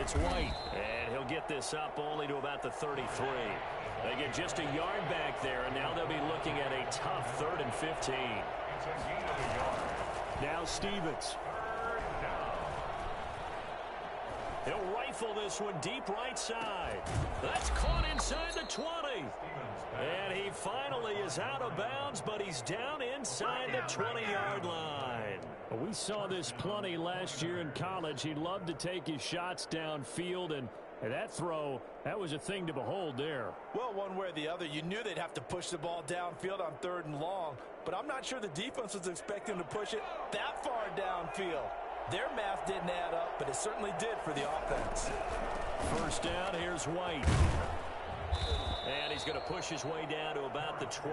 It's White. And he'll get this up only to about the 33. They get just a yard back there, and now they'll be looking at a tough 3rd and 15. Now Stevens. He'll rifle this one deep right side. That's caught inside the 20. And he finally is out of bounds, but he's down inside the 20-yard line. We saw this plenty last year in college. He loved to take his shots downfield, and that throw, that was a thing to behold there. Well, one way or the other, you knew they'd have to push the ball downfield on 3rd and long, but I'm not sure the defense was expecting to push it that far downfield. Their math didn't add up, but it certainly did for the offense. First down, here's White. And he's going to push his way down to about the 12.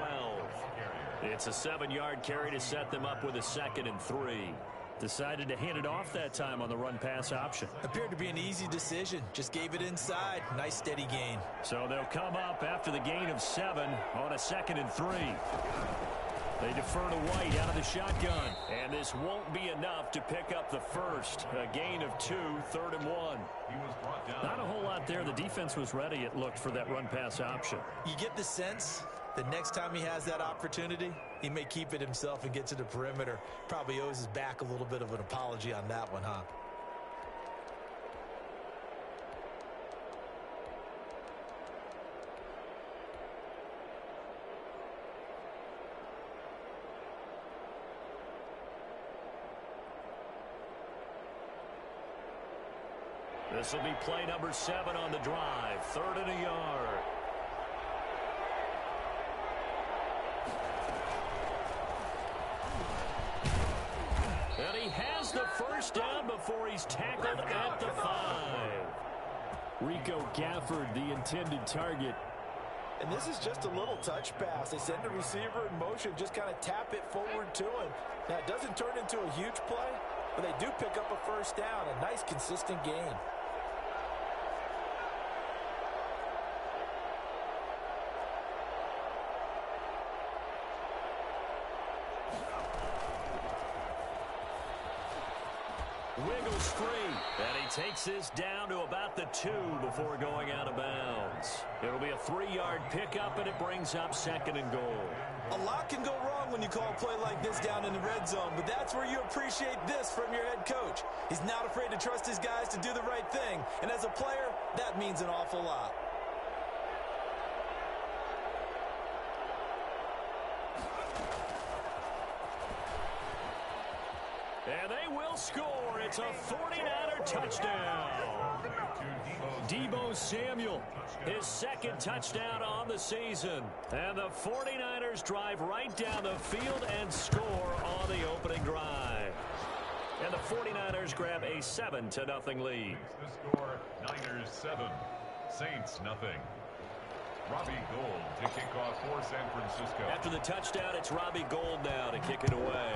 It's a 7-yard carry to set them up with a 2nd and 3. Decided to hand it off that time on the run-pass option. Appeared to be an easy decision. Just gave it inside. Nice steady gain. So they'll come up after the gain of 7 on a 2nd and 3. They defer to White out of the shotgun. And this won't be enough to pick up the first. A gain of 2, 3rd and 1. Not a whole lot there. The defense was ready, it looked, for that run-pass option. You get the sense the next time he has that opportunity, he may keep it himself and get to the perimeter. Probably owes his back a little bit of an apology on that one, huh? This will be play number 7 on the drive. 3rd and a yard. And he has the first down before he's tackled at the 5. Rico Gafford, the intended target. And this is just a little touch pass. They send the receiver in motion, just kind of tap it forward to him. Now, it doesn't turn into a huge play, but they do pick up a first down. A nice, consistent gain. Wiggles free, and he takes this down to about the 2 before going out of bounds. It'll be a 3-yard pickup, and it brings up 2nd and goal. A lot can go wrong when you call a play like this down in the red zone, but that's where you appreciate this from your head coach. He's not afraid to trust his guys to do the right thing, and as a player, that means an awful lot. And they will score. It's a 49er touchdown. Deebo Samuel, his 2nd touchdown on the season. And the 49ers drive right down the field and score on the opening drive. And the 49ers grab a 7-0 lead. The score, Niners 7, Saints nothing. Robbie Gould to kick off for San Francisco. After the touchdown, it's Robbie Gould now to kick it away.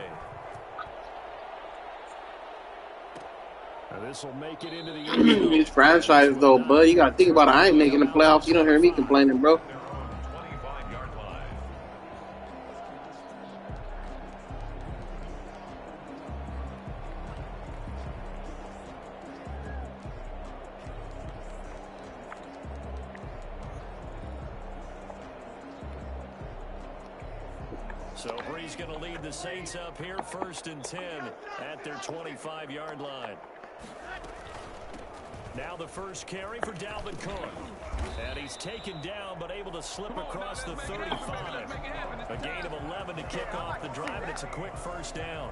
This will make it into the These franchises, though, bud. You got to think about it. I ain't making the playoffs. You don't hear me complaining, bro. So Bree's going to lead the Saints up here, 1st and 10 at their 25-yard line. Now the first carry for Dalvin Cook. And he's taken down but able to slip across the 35. A gain of 11 to kick off the drive, and it's a quick first down.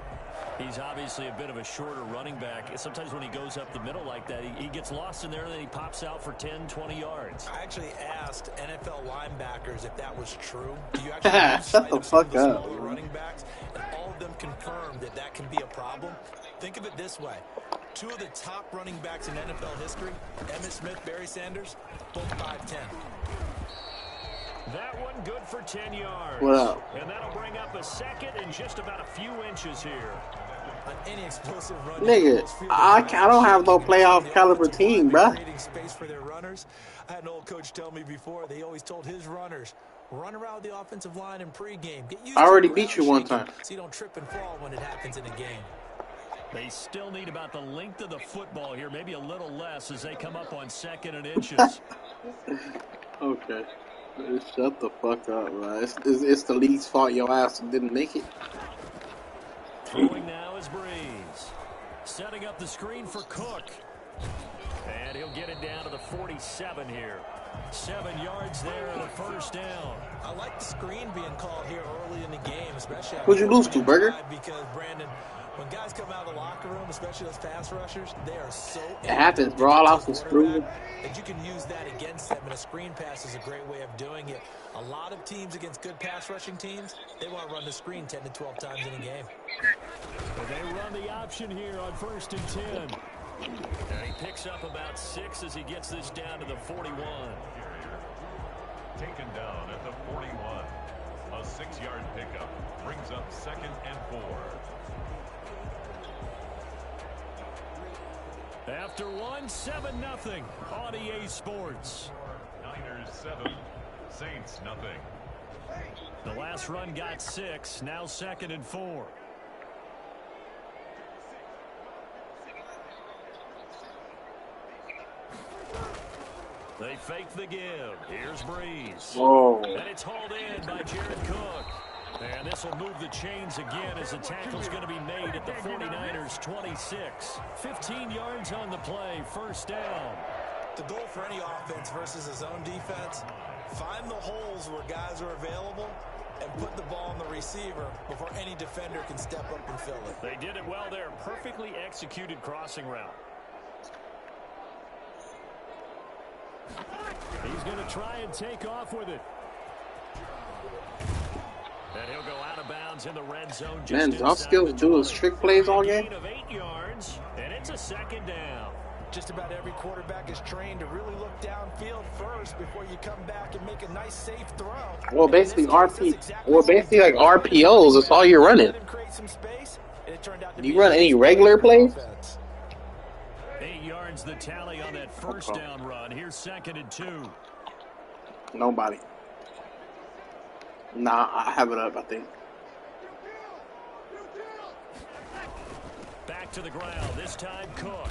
He's obviously a bit of a shorter running back. Sometimes when he goes up the middle like that, he gets lost in there, and then he pops out for 10, 20 yards. I actually asked NFL linebackers if that was true. Do you actually shut the fuck up, running backs? And all of them confirmed that that can be a problem. Think of it this way. 2 of the top running backs in NFL history, Emmitt Smith, Barry Sanders, both 5'10". That one good for 10 yards. What up? And that'll bring up a 2nd and just about a few inches here. On any explosive run, Nigga, I don't have no playoff caliber team, bruh. Creating space for their runners. I had an old coach tell me before, they always told his runners, run around the offensive line in pregame. Get used I already to beat you one time. so you don't trip and fall when it happens in a game. They still need about the length of the football here, maybe a little less as they come up on 2nd and inches. Okay. Shut the fuck up, man. It's the league's fault your ass didn't make it. Throwing now is Breeze. Setting up the screen for Cook. And he'll get it down to the 47 here. 7 yards there and a first down. I like the screen being called here early in the game, especially. Who'd you lose to, Burger? Because, Brandon, when guys come out of the locker room, especially those pass rushers, they are so... It happens, bro. All else is proven. That you can use that against them, and a screen pass is a great way of doing it. A lot of teams against good pass rushing teams, they want to run the screen 10 to 12 times in a game. Well, they run the option here on 1st and 10. And he picks up about 6 as he gets this down to the 41. Taken down at the 41. A 6-yard pickup brings up 2nd and 4. After 1, 7-0 on EA Sports. Niners 7, Saints nothing. The last run got 6, now 2nd and 4. They fake the give. Here's Breeze. Whoa. And it's hauled in by Jared Cook. And this will move the chains again as the tackle's going to be made at the 49ers 26. 15 yards on the play, first down. The goal for any offense versus a zone defense, find the holes where guys are available and put the ball on the receiver before any defender can step up and fill it. They did it well there. Perfectly executed crossing route. He's going to try and take off with it. And he'll go out of bounds in the red zone. Man, Zoskill's doing trick plays all game. Of 8 yards, and it's a 2nd down. Just about every quarterback is trained to really look downfield first before you come back and make a nice safe throw. Well, basically like RPOs. That's all you're running. Do you run any regular plays? 8 yards the tally on that first down run. Here's 2nd and 2. Nobody. Nah, I have it up, I think. Back to the ground, this time Cook.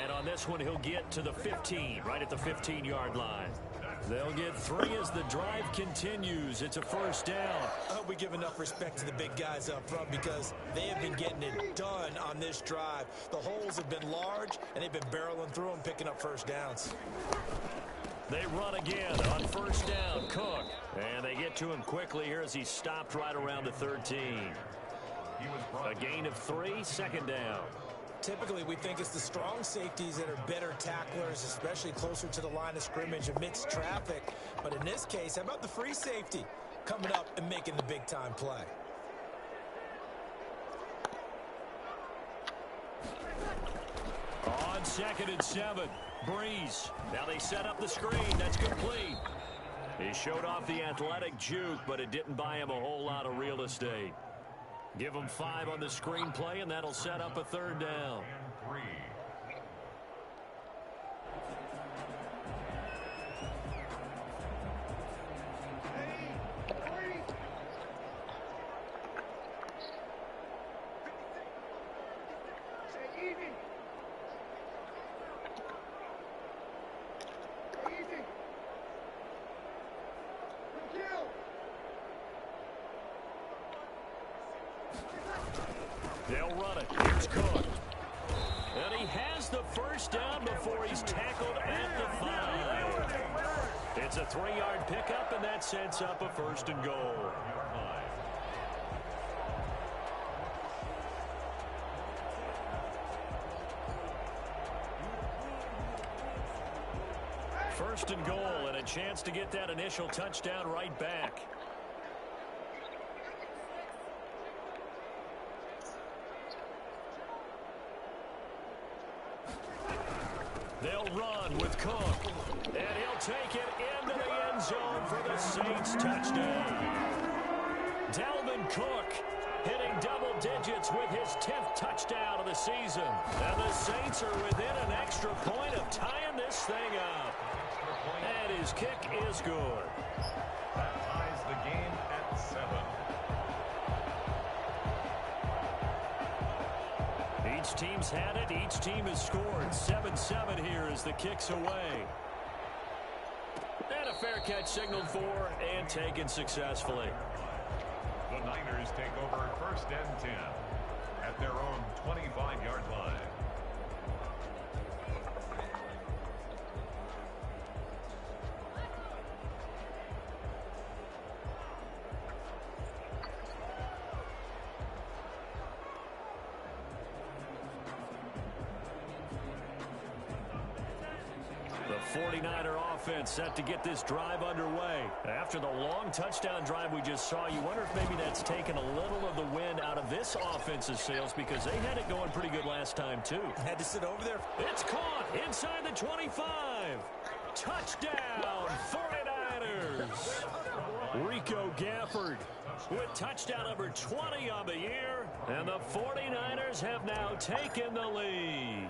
And on this one, he'll get to the 15, right at the 15-yard line. They'll get 3 as the drive continues. It's a first down. I hope we give enough respect to the big guys up front because they have been getting it done on this drive. The holes have been large, and they've been barreling through them, picking up first downs. They run again on first down, Cook. And they get to him quickly here as he stopped right around the 13. A gain of 3, 2nd down. Typically, we think it's the strong safeties that are better tacklers, especially closer to the line of scrimmage amidst traffic. But in this case, how about the free safety coming up and making the big-time play? On 2nd and 7, Breeze. Now they set up the screen. That's complete. He showed off the athletic juke, but it didn't buy him a whole lot of real estate. Give him 5 on the screenplay, and that'll set up a 3rd down. They'll run it. Here's Cook. And he has the first down before he's tackled at the 5. It's a 3-yard pickup, and that sets up a 1st and goal. First and goal, and a chance to get that initial touchdown right back. They'll run with Cook, and he'll take it into the end zone for the Saints touchdown. Dalvin Cook hitting double digits with his 10th touchdown of the season. And the Saints are within an extra point of tying this thing up. And his kick is good. That ties the game at 7. Each Both teams had it. Each team has scored. 7-7 here as the kick's away. And a fair catch signaled for and taken successfully. The Niners take over 1st and 10 at their own 25-yard line. The 49er offense set to get this drive underway. After the long touchdown drive we just saw, you wonder if maybe that's taken a little of the wind out of this offense's sails because they had it going pretty good last time, too. Had to sit over there. It's caught inside the 25. Touchdown, 49ers. Rico Gafford with touchdown number 20 on the year. And the 49ers have now taken the lead.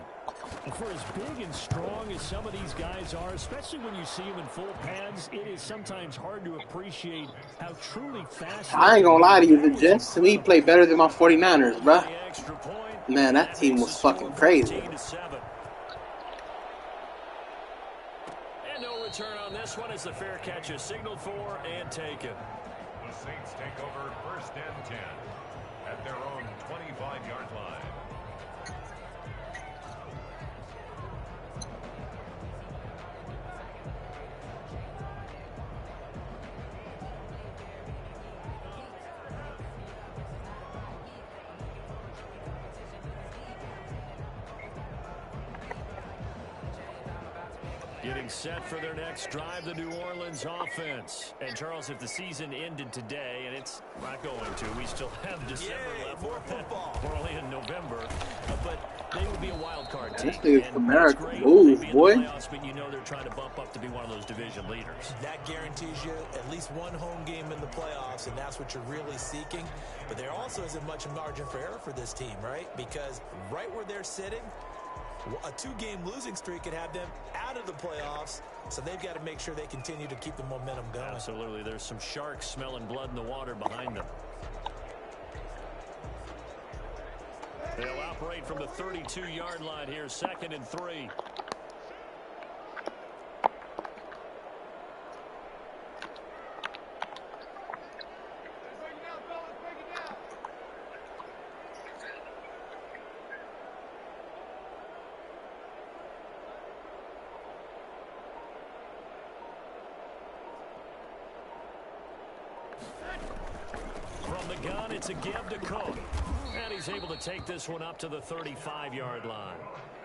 For as big and strong as some of these guys are, especially when you see them in full pads, it is sometimes hard to appreciate how truly fast. I ain't gonna lie to you, the Jets to me play better than my 49ers, bruh. Man, that team was fucking crazy. And no return on this one as the fair catch is signaled for and taken. The Saints take over 1st and 10 at their own 25-yard line. Getting set for their next drive, the New Orleans offense. And, Charles, if the season ended today, and it's not going to, we still have December left. More football. We're only in November. But they would be a wild card team. This nigga's America move, boy. But you know they're trying to bump up to be one of those division leaders. That guarantees you at least one home game in the playoffs, and that's what you're really seeking. But there also isn't much margin for error for this team, right? Because right where they're sitting, a 2-game losing streak could have them out of the playoffs, so they've got to make sure they continue to keep the momentum going. Absolutely. There's some sharks smelling blood in the water behind them. They'll operate from the 32-yard line here, 2nd and 3. From the gun, it's a give to Cook. And he's able to take this one up to the 35-yard line.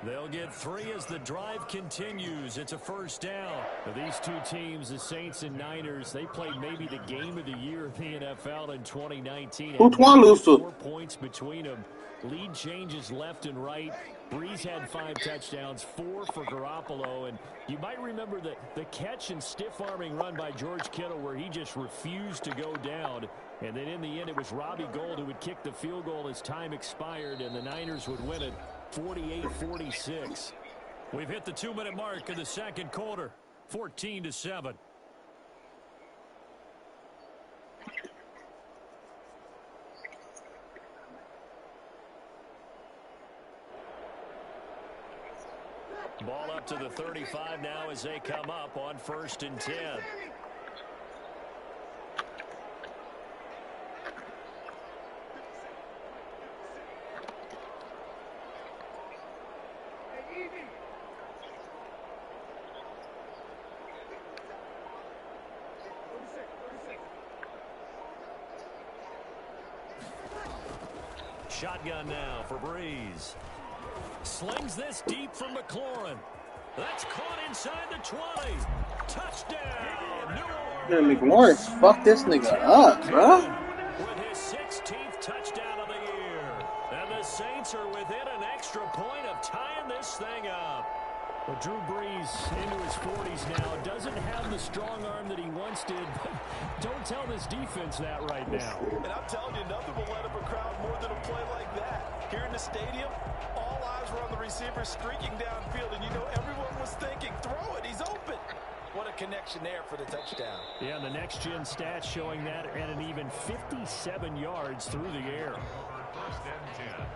They'll get 3 as the drive continues. It's a 1st down. Now, these two teams, the Saints and Niners, they played maybe the game of the year in the NFL in 2019. Who Twan lose to? 4 points between them. Lead changes left and right. Breeze had 5 touchdowns, 4 for Garoppolo. And you might remember the catch and stiff-arming run by George Kittle where he just refused to go down. And then in the end, it was Robbie Gould who would kick the field goal as time expired, and the Niners would win it 48-46. We've hit the 2-minute mark of the 2nd quarter, 14-7. Ball up to the 35 now as they come up on 1st and 10. Shotgun now for Breeze. Slings this deep from McLaurin. That's caught inside the 20. Touchdown, New Orleans. McLaurin fucked this nigga up, bro. With his 16th touchdown of the year. And the Saints are within an extra point of tying this thing up. Well, Drew Brees, into his 40s now, doesn't have the strong arm that he once did. But don't tell this defense that right now. And I'm telling you, nothing will let up a crowd more than a play like that. Here in the stadium, all eyes were on the receiver streaking downfield, and you know everyone was thinking, throw it, he's open. What a connection there for the touchdown. Yeah, and the next-gen stats showing that at an even 57 yards through the air. 1st and 10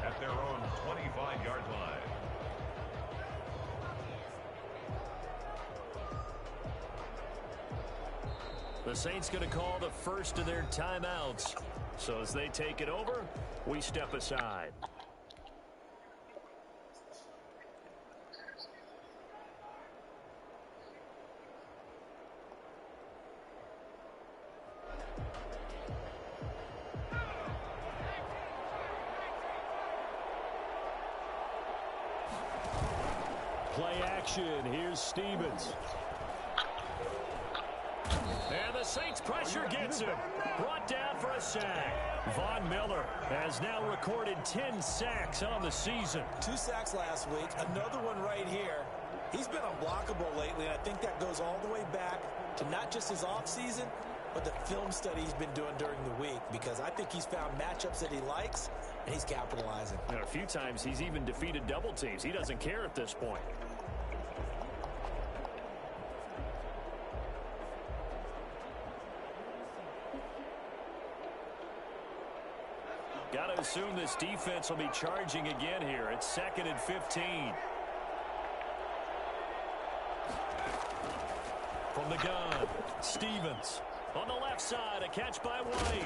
at their own 25-yard line. The Saints going to call the first of their timeouts. So as they take it over, we step aside. Play action. Here's Stevens. And the Saints pressure gets him. Brought down for a sack. Von Miller has now recorded 10 sacks on the season. 2 sacks last week. Another one right here. He's been unblockable lately, and I think that goes all the way back to not just his offseason, but the film study he's been doing during the week, because I think he's found matchups that he likes, and he's capitalizing. And a few times he's even defeated double teams. He doesn't care at this point. Got to assume this defense will be charging again here. It's 2nd and 15. From the gun, Stevens. On the left side, a catch by White.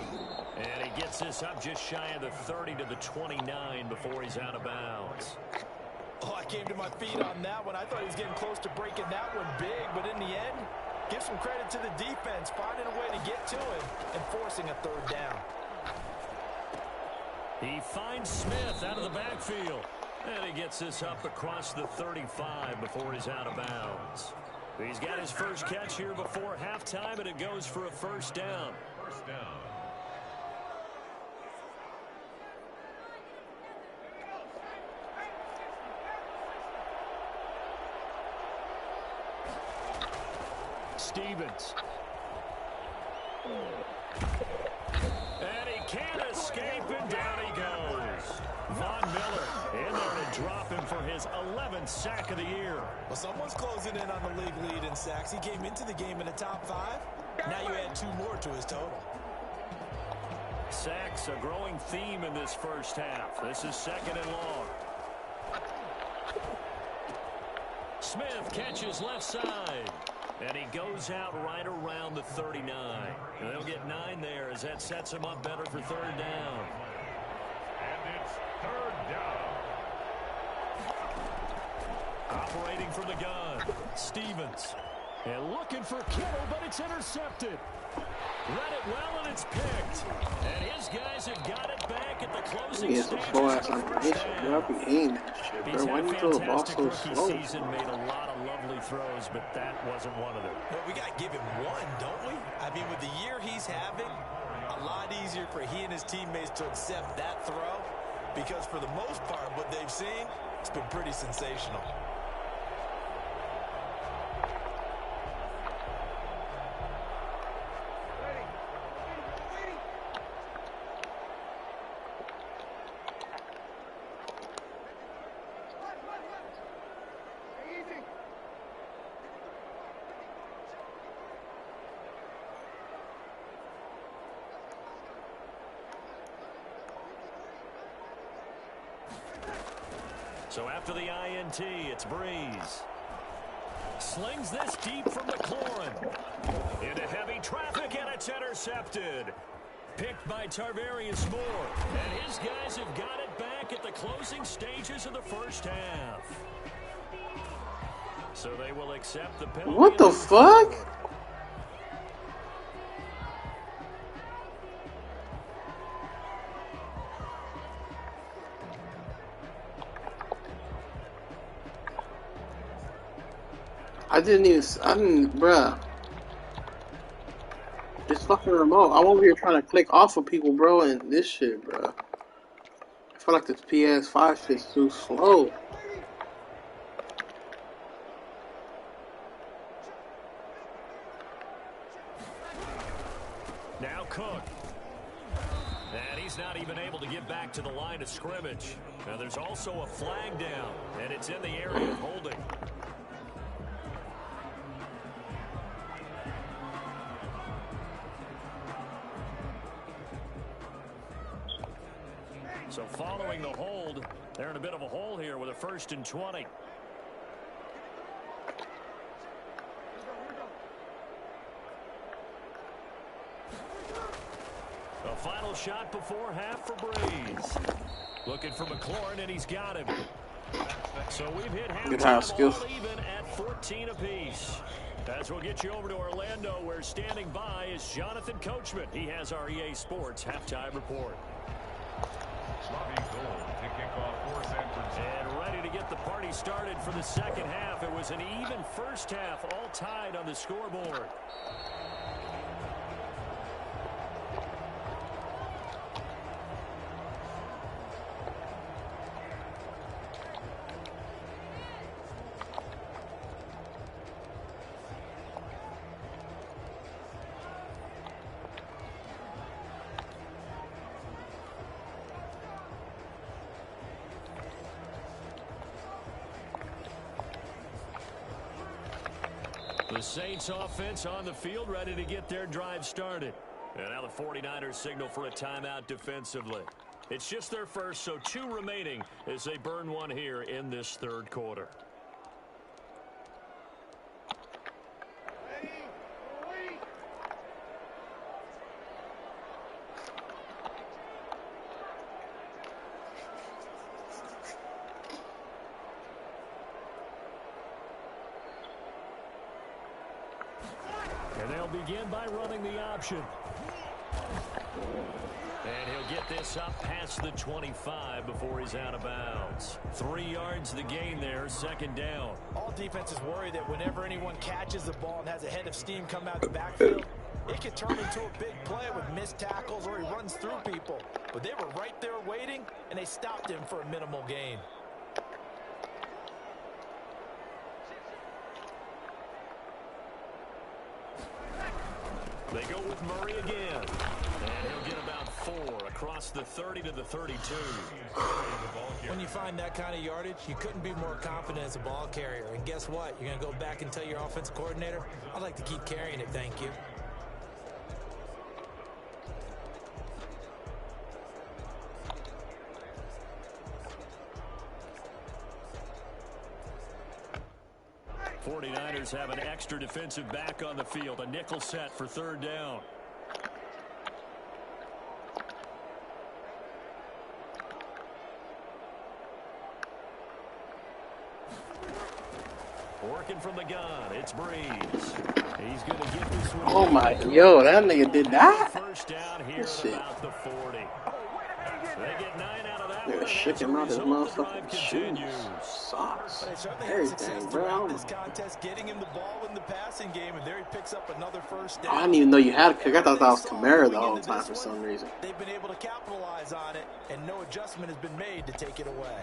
And he gets this up just shy of the 30 to the 29 before he's out of bounds. Oh, I came to my feet on that one. I thought he was getting close to breaking that one big, but in the end, give some credit to the defense, finding a way to get to it and forcing a 3rd down. He finds Smith out of the backfield. And he gets this up across the 35 before he's out of bounds. He's got his first catch here before halftime, and it goes for a 1st down. First down. Stevens. And he can't escape, and down he goes. Von Miller in there to drop him for his 11th sack of the year. Well, someone's closing in on the league lead in sacks. He came into the game in the top 5. Now you add 2 more to his total. Sacks, a growing theme in this first half. This is 2nd and long. Smith catches left side. And he goes out right around the 39. And they'll get 9 there as that sets him up better for 3rd down. And it's 3rd down. Operating from the gun, Stevens. And looking for Kittle, but it's intercepted. Read it well, and it's picked. And his guys have got it back at the closing He has some stages slow of ass the first operation, half. bro. I be hating that shit, He's bro. Why had do a you throw the ball fantastic so rookie slow? season, made a lot of lovely throws, but that wasn't one of them. Well, we got to give him one, don't we? I mean, with the year he's having, a lot easier for he and his teammates to accept that throw, because for the most part, what they've seen, it's been pretty sensational. So after the INT, it's Breeze. Slings this deep from McLaurin. Into heavy traffic, and it's intercepted. Picked by Tarvarius Moore. And his guys have got it back at the closing stages of the first half. So they will accept the penalty. What the fuck? I didn't, bruh. This fucking remote. I'm over here trying to click off of people, bro, and this shit, bruh. I feel like this PS5 shit's too slow. Now Cook. And he's not even able to get back to the line of scrimmage. Now there's also a flag down, and it's in the area of holding. So following the hold, They're in a bit of a hole here with a 1st and 20. A final shot before half for Breeze. Looking for McLaurin, and he's got him. So we've hit halftime all even at 14 apiece. As we'll get you over to Orlando, where standing by is Jonathan Coachman. He has our EA Sports halftime report. Robbie Gould to kick off for San Francisco. And ready to get the party started for the second half. It was an even first half, all tied on the scoreboard. The Saints offense on the field, ready to get their drive started. And now the 49ers signal for a timeout defensively. It's just their first, so 2 remaining as they burn one here in this third quarter. And they'll begin by running the option. And he'll get this up past the 25 before he's out of bounds. 3 yards the gain there, 2nd down. All defenses worry that whenever anyone catches the ball and has a head of steam come out the backfield, it could turn into a big play with missed tackles or he runs through people. But they were right there waiting, and they stopped him for a minimal gain. They go with Murray again. And he'll get about 4 across the 30 to the 32. When you find that kind of yardage, you couldn't be more confident as a ball carrier. And guess what? You're going to go back and tell your offensive coordinator, I'd like to keep carrying it, thank you. '49ers have an extra defensive back on the field. A nickel set for 3rd down. Working from the gun, it's Breeze. He's going to get this one. Oh my, yo, that nigga did that? First down here at about the 40. They get 9 out of that. They're shaking out his motherfucking shoes, socks, everything, bro. This contest, getting him the ball in the passing game, and there he picks up another first down. I didn't even know you had a kick. I thought that was Kamara the whole time for some reason. They've been able to capitalize on it, and no adjustment has been made to take it away.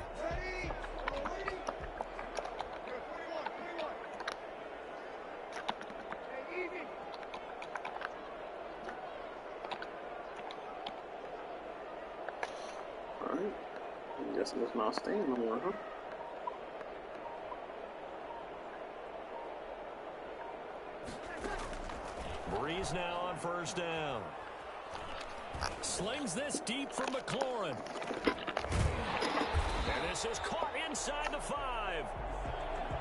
Alright. I guess it's not staying no more, huh? Breeze now on first down. Slings this deep for McLaurin. And this is caught inside the 5.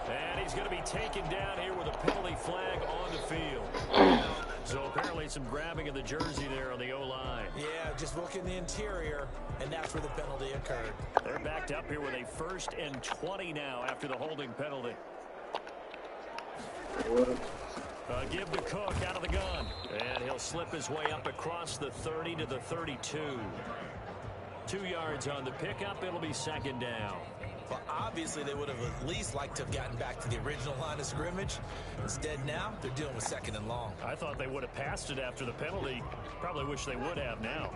And he's going to be taken down here with a penalty flag on the field. So apparently some grabbing of the jersey there on the O-line. Yeah, just look in the interior, and that's where the penalty occurred. They're backed up here with a 1st and 20 now after the holding penalty. Give to Cook out of the gun. And he'll slip his way up across the 30 to the 32. 2 yards on the pickup. It'll be 2nd down. Well, obviously they would have at least liked to have gotten back to the original line of scrimmage. Instead now, they're dealing with 2nd and long. I thought they would have passed it after the penalty. Probably wish they would have now.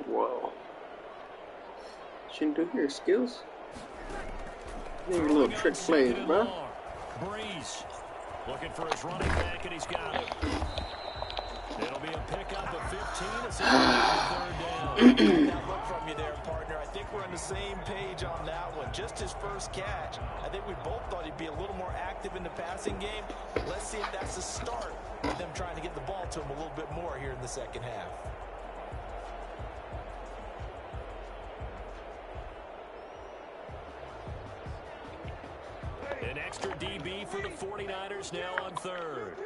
Whoa. What you do here, skills? Your little trick plays, bro. Breeze looking for his running back, and he's got it. It'll be a pickup of 15 as third down. That look from you there, partner. I think we're on the same page on that one. Just his first catch. I think we both thought he'd be a little more active in the passing game. Let's see if that's the start of them trying to get the ball to him a little bit more here in the second half. An extra DB for the 49ers now on third.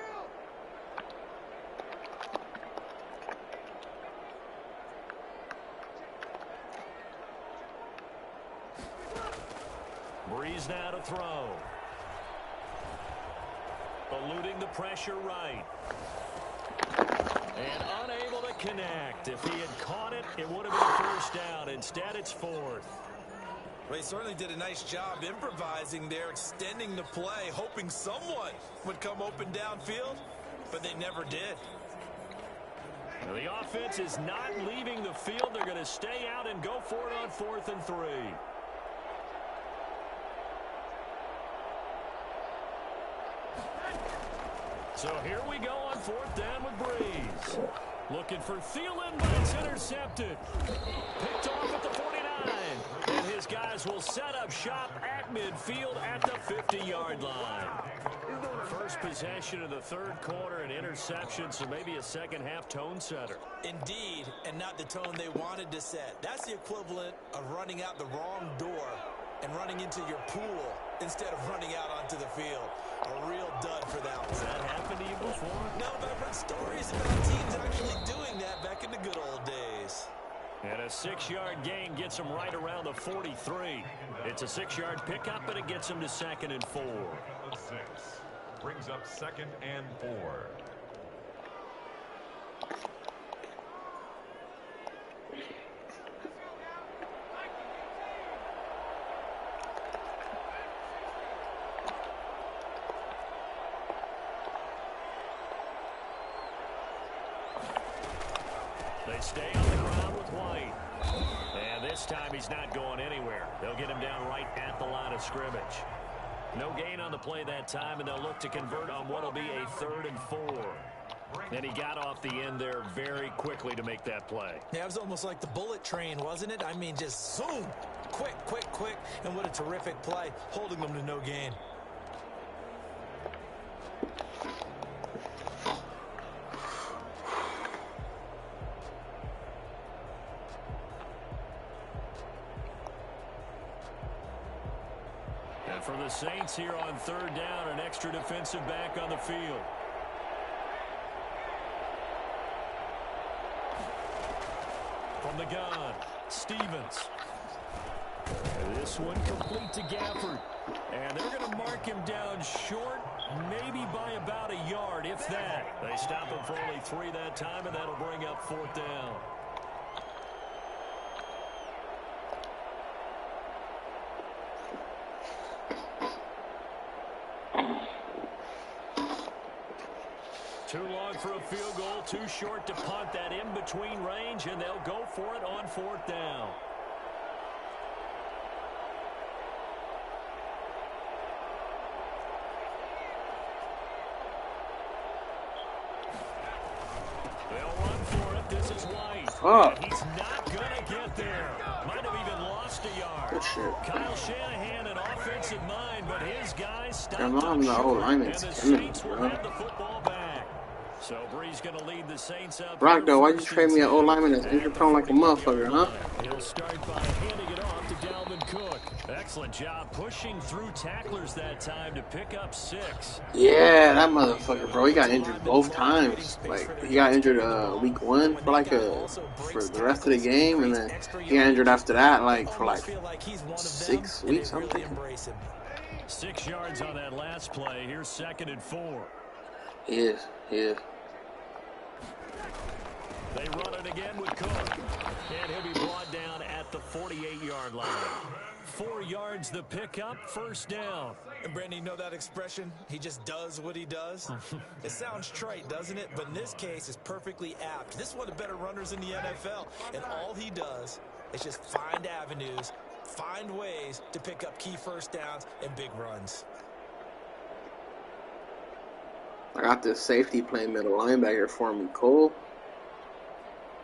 Breeze now to throw. Eluding the pressure right. And unable to connect. If he had caught it, it would have been a first down. Instead, it's fourth. Well, he certainly did a nice job improvising there, extending the play, hoping someone would come open downfield, but they never did. Now, the offense is not leaving the field. They're going to stay out and go for it on 4th and 3. So here we go on 4th down with Breeze. Looking for Thielen, but it's intercepted. Picked off at the 49. And his guys will set up shop at midfield at the 50-yard line. First possession of the third quarter, an interception, so maybe a second-half tone setter. Indeed, and not the tone they wanted to set. That's the equivalent of running out the wrong door and running into your pool instead of running out onto the field. A real dud for that one. Has that happened to you before? No, but I've heard stories about teams actually doing that back in the good old days. And a 6-yard gain gets him right around the 43. It's a 6-yard pickup, but it gets him to 2nd and 4. 6 brings up 2nd and 4. They stay on the ground with White. And this time he's not going anywhere. They'll get him down right at the line of scrimmage. No gain on the play that time, and they'll look to convert on what will be a 3rd and 4. And he got off the end there very quickly to make that play. Yeah, it was almost like the bullet train, wasn't it? I mean, just zoom. Quick, quick, quick. And what a terrific play, holding them to no gain. For the Saints here on 3rd down, an extra defensive back on the field. From the gun, Stevens. This one complete to Gafford. And they're going to mark him down short, maybe by about a yard, if that. They stop him for only 3 that time, and that'll bring up 4th down. Too long for a field goal, too short to punt that in-between range, and they'll go for it on 4th down. They'll run for it. This is White. He's not going to get there. Might have even lost a yard. Good shit. Kyle Shanahan, an offensive mind, but his guys stopped I'm up the whole short, line and is the killing, Saints will bro. have the football back. So Breeze going to lead the Saints up. Brock, though, why'd you trade me an old lineman that's injury prone like a motherfucker, huh? He'll start by handing it off to Dalvin Cook. Excellent job pushing through tacklers that time to pick up 6. Yeah, that motherfucker, bro. He got injured both times. Like, he got injured week 1 for for the rest of the game, and then he got injured after that, for 6 weeks, something. 6 yards on that last play. Here's 2nd and 4. He is. They run it again with Cook. And he'll be brought down at the 48-yard line. 4 yards the pickup, 1st down. And Brandon, you know that expression? He just does what he does? It sounds trite, doesn't it? But in this case, it's perfectly apt. This is one of the better runners in the NFL. And all he does is just find avenues, find ways to pick up key 1st downs and big runs. I got this safety playing middle linebacker for me, Cole.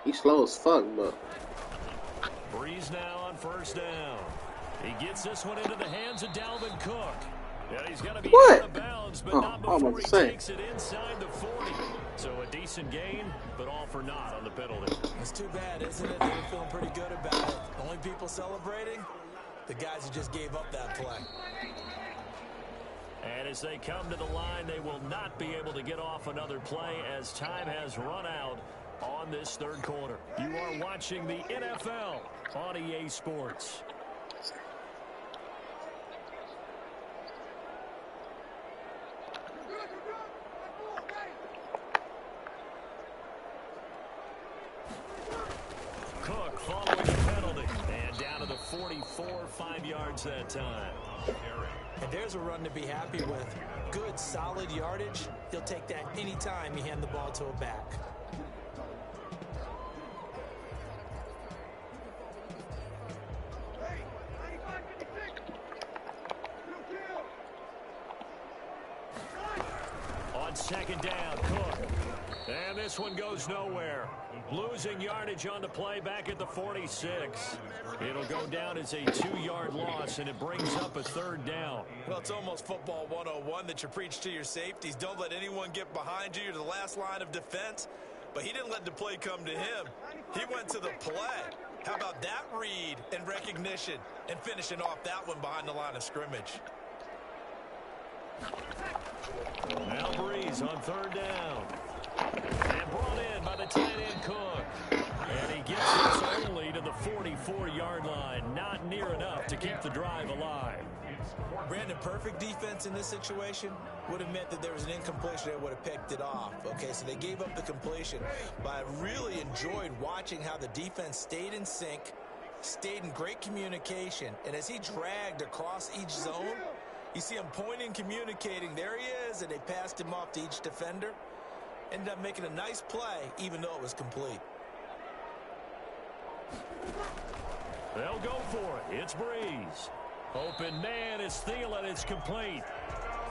He's slow as fuck, but. Breeze now on first down. He gets this one into the hands of Dalvin Cook. Yeah, he's going to be out of bounds, but not before he takes it inside the 40. So a decent gain, but all for naught on the penalty. It's too bad, isn't it? They were feeling pretty good about it. Only people celebrating? The guys who just gave up that play. And as they come to the line, they will not be able to get off another play as time has run out on this third quarter. You are watching the NFL on EA Sports. Cook following the penalty. And down to the 44, 5 yards that time. And there's a run to be happy with. Good, solid yardage. He'll take that anytime you hand the ball to a back. On second down, Cook. And this one goes nowhere. Losing yardage on the play back at the 46. It'll go down as a 2-yard loss, and it brings up a third down. Well, it's almost football 101 that you preach to your safeties. Don't let anyone get behind you. You're the last line of defense. But he didn't let the play come to him. He went to the play. How about that read and recognition and finishing off that one behind the line of scrimmage? Now Breeze on third down. And brought in by the tight end Cook. And he gets this only to the 44-yard line. Not near enough to keep the drive alive. Brandon, perfect defense in this situation would have meant that there was an incompletion that would have picked it off. Okay, so they gave up the completion. But I really enjoyed watching how the defense stayed in sync, stayed in great communication. And as he dragged across each zone, you see him pointing, communicating. There he is, and they passed him off to each defender. Ended up making a nice play, even though it was complete. They'll go for it. It's Breeze. Open man is Thielen. It's complete.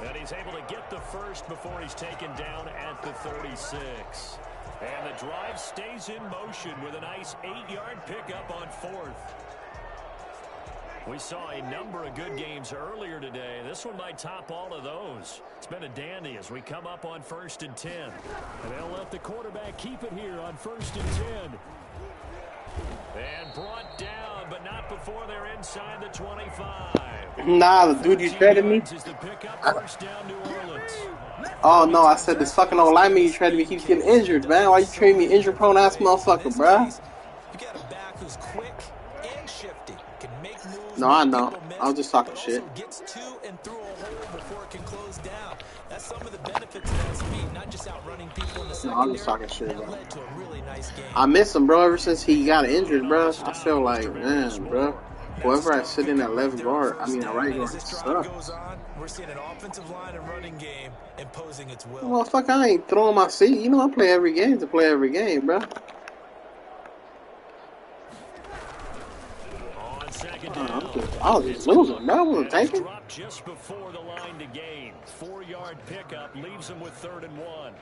And he's able to get the first before he's taken down at the 36. And the drive stays in motion with a nice 8-yard pickup on fourth. We saw a number of good games earlier today. This one might top all of those. It's been a dandy as we come up on 1st and 10. And they'll let the quarterback keep it here on 1st and 10. And brought down, but not before they're inside the 25. Nah, the dude you traded me. Oh no, I said this fucking old lineman you traded me keeps getting injured, man. Why you trading me injured prone ass motherfucker, bruh? You got a back who's quick and shifty. Can make moves. No, I know. I was just talking shit. Gets to and through a hole before it can close down. That's some of the benefits of that speed, not just outrunning people in the secondary. No, I'm just talking shit, bro. That led to a really nice game. I miss him, bro. Ever since he got injured, bro. I feel like, man, bro. Whoever I sit in at left guard, I mean, at right guard, sucks. We're seeing an offensive line and running game imposing its will. Well, fuck, I ain't throwing my seat. You know, I play every game to play every game, bro. I was just losing, bro. I wasn't taking. Just before the line to gain. 4-yard pickup leaves him with 3rd and 1.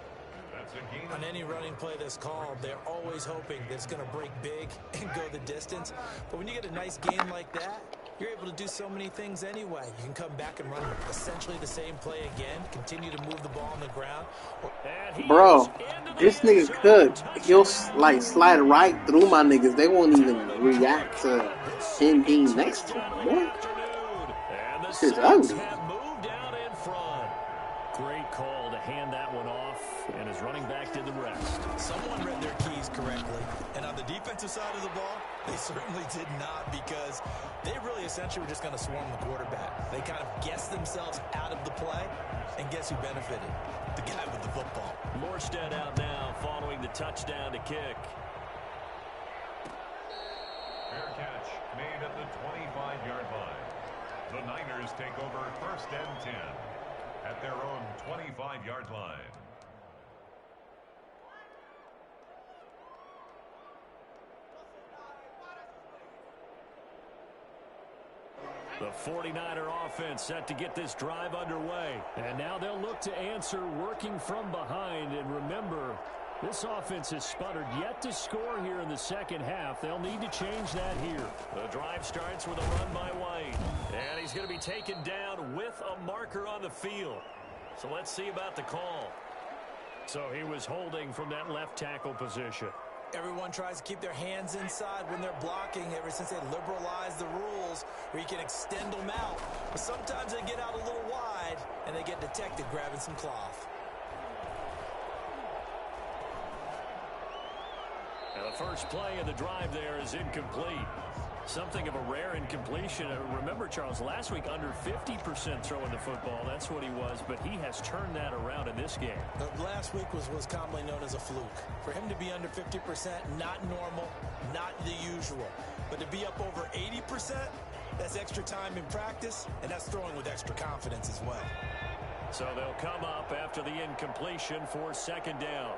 On any running play that's called, they're always hoping that it's going to break big and go the distance. But when you get a nice game like that, you're able to do so many things anyway. You can come back and run essentially the same play again, continue to move the ball on the ground. Bro, this nigga could. He'll, like, slide right through my niggas. They won't even react to him being next to him, man. This is ugly. Great call to hand that one off, and his running back did the rest. Someone read their keys correctly, and on the defensive side of the ball, they certainly did not, because they really essentially were just going to swarm the quarterback. They kind of guessed themselves out of the play, and guess who benefited? The guy with the football. Morstead out now following the touchdown to kick. Fair catch made at the 25-yard line. The Niners take over 1st and 10 at their own 25-yard line. The 49er offense set to get this drive underway. And now they'll look to answer working from behind. And remember, this offense has sputtered yet to score here in the second half. They'll need to change that here. The drive starts with a run by White. And he's going to be taken down with a marker on the field. So let's see about the call. So he was holding from that left tackle position. Everyone tries to keep their hands inside when they're blocking ever since they liberalized the rules where you can extend them out. But sometimes they get out a little wide and they get detected grabbing some cloth. Now the first play of the drive there is incomplete. Something of a rare incompletion. Remember, Charles, last week under 50% throwing the football. That's what he was, but he has turned that around in this game. Last week was commonly known as a fluke. For him to be under 50%, not normal, not the usual. But to be up over 80%, that's extra time in practice, and that's throwing with extra confidence as well. So they'll come up after the incompletion for second down.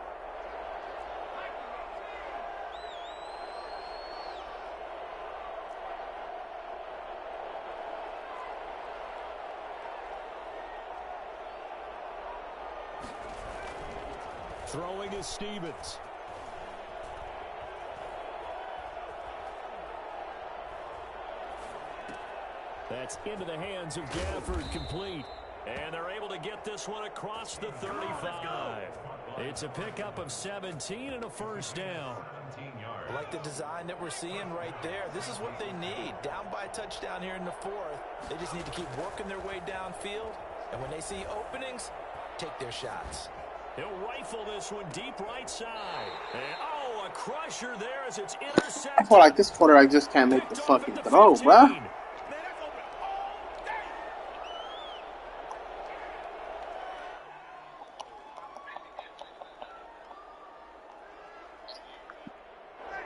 Throwing is Stevens. That's into the hands of Gafford, complete. And they're able to get this one across the 35. It's a pickup of 17 and a first down. I like the design that we're seeing right there. This is what they need. Down by a touchdown here in the fourth. They just need to keep working their way downfield. And when they see openings, take their shots. He'll rifle this one deep right side. And, oh, a crusher there as it's intercepted. I feel like this quarterback just can't make the fucking throw, bruh.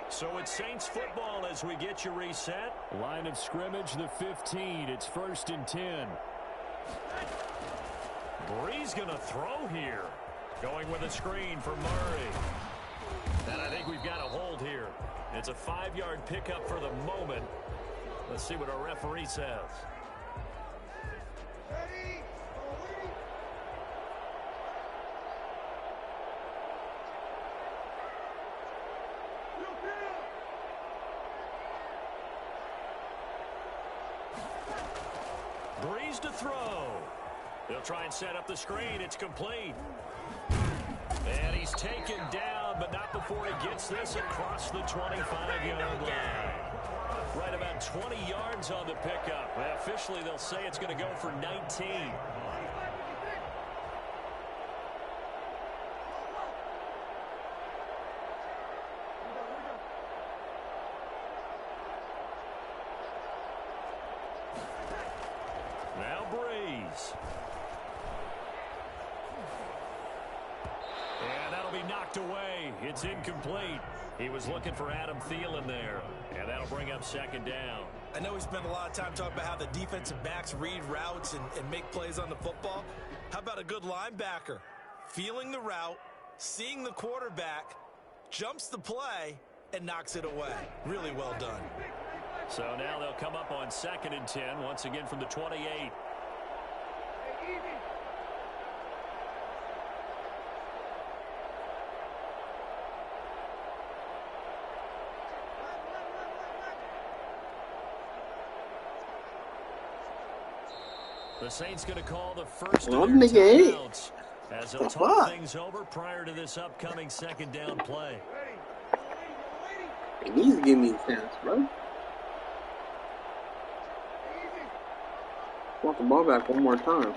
So it's Saints football as we get you reset. Line of scrimmage, the 15. It's 1st and 10. Bree's going to throw here. Going with a screen for Murray. And I think we've got a hold here. It's a 5-yard pickup for the moment. Let's see what our referee says. Breeze to throw. They'll try and set up the screen. It's complete. And he's taken down, but not before he gets this across the 25-yard line. Right about 20 yards on the pickup. Well, officially, they'll say it's going to go for 19. Now Breeze. And that'll be knocked away. It's incomplete. He was looking for Adam Thielen there. And that'll bring up second down. I know we spent a lot of time talking about how the defensive backs read routes and make plays on the football. How about a good linebacker? Feeling the route, seeing the quarterback, jumps the play, and knocks it away. Really well done. So now they'll come up on 2nd and 10, once again from the 28. The Saints going to call the first of their timeouts as they'll talk things over prior to this upcoming second down play. He needs to give me a chance, bro. Want the ball back one more time.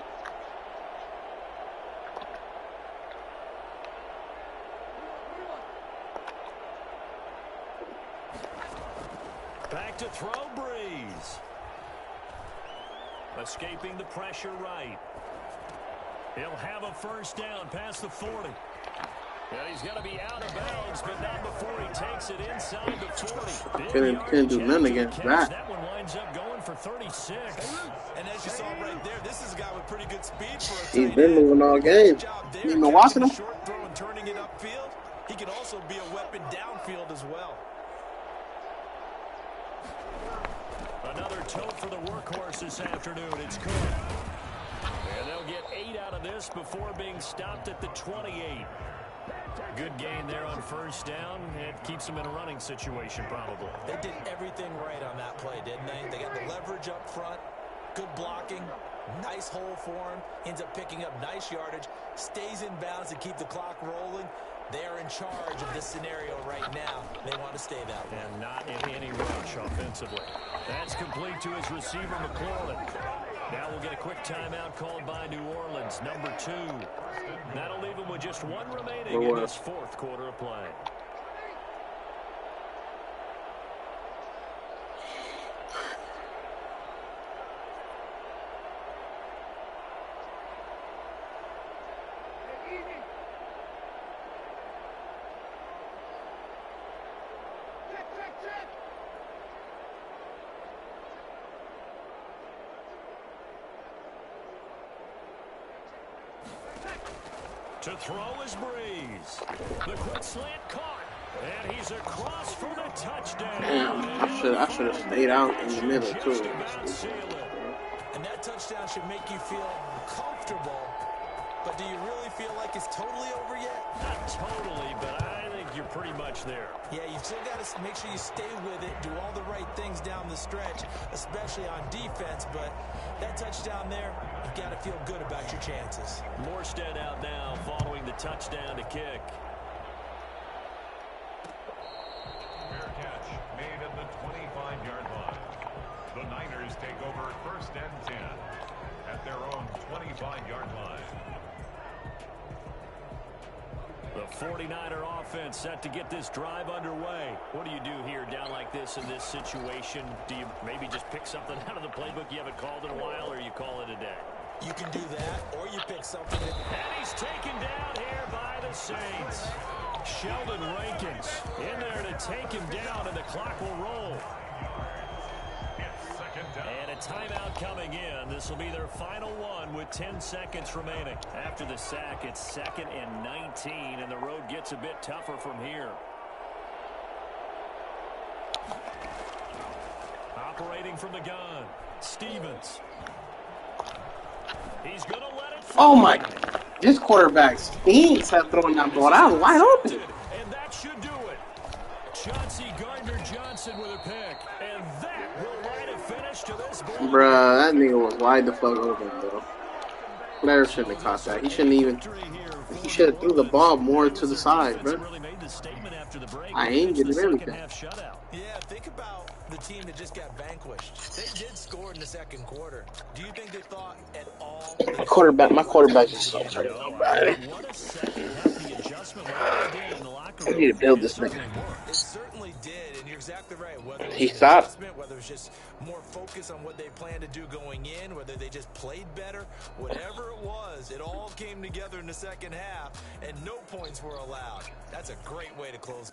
Back to throw, Breeze. Escaping the pressure right. He'll have a first down past the 40. Well, he's going to be out of bounds, but not before he takes it inside the 40. Couldn't do nothing against that. That one winds up going for 36. And as you saw right there, this is a guy with pretty good speed for a He's been moving all game. You've been watching him? Short throw and turning it upfield. He can also be a weapon downfield as well. Another toe for the workhorse this afternoon. It's Cook. And they'll get 8 out of this before being stopped at the 28. Good gain there on first down. It keeps them in a running situation, probably. They did everything right on that play, didn't they? They got the leverage up front, good blocking, nice hole for him, ends up picking up nice yardage, stays in bounds to keep the clock rolling. They are in charge of this scenario right now. They want to stay that way. And not in any rush offensively. That's complete to his receiver, McLaurin. Now we'll get a quick timeout called by New Orleans, number 2. That'll leave them with just 1 remaining in this 4th quarter of play. To throw is Breeze. The quick slant caught. And he's across for the touchdown. Damn, I should have stayed out in the middle, too. And that touchdown should make you feel comfortable. But do you really feel like it's totally over yet? Not totally, but I think you're pretty much there. Yeah, you've still got to make sure you stay with it, do all the right things down the stretch, especially on defense. But that touchdown there, you've got to feel good about your chances. Morstead out now following the touchdown to kick. Fair catch made at the 25-yard line. The Niners take over first and 10 at their own 25-yard line. The 49er offense set to get this drive underway. What do you do here down like this in this situation? Do you maybe just pick something out of the playbook you haven't called in a while, or you call it a day? You can do that, or you pick something. And he's taken down here by the Saints. Sheldon Rankins in there to take him down, and the clock will roll. And a timeout coming in. This will be their final one with 10 seconds remaining. After the sack, it's 2nd and 19, and the road gets a bit tougher from here. Operating from the gun, Stevens. He's going to let it fly. Oh, my. This quarterback stinks at throwing that ball. That was wide open. And that should do it. Chauncey Gardner-Johnson with a pick. And that will write a finish to this ball. Bruh, that nigga was wide the fuck open, bro. Player shouldn't have caught that. He shouldn't even. He should have threw the ball more to the side, bro. I ain't getting everything. Yeah, think about the team that just got vanquished. They did score in the 2nd quarter. Do you think they thought at all? My quarterback is so bad. I need to build this nigga. It certainly did, and you're exactly right. Whether it was He thought. Whether it was just more focus on what they planned to do going in, whether they just played better, whatever it was, it all came together in the 2nd half, and no points were allowed. That's a great way to close.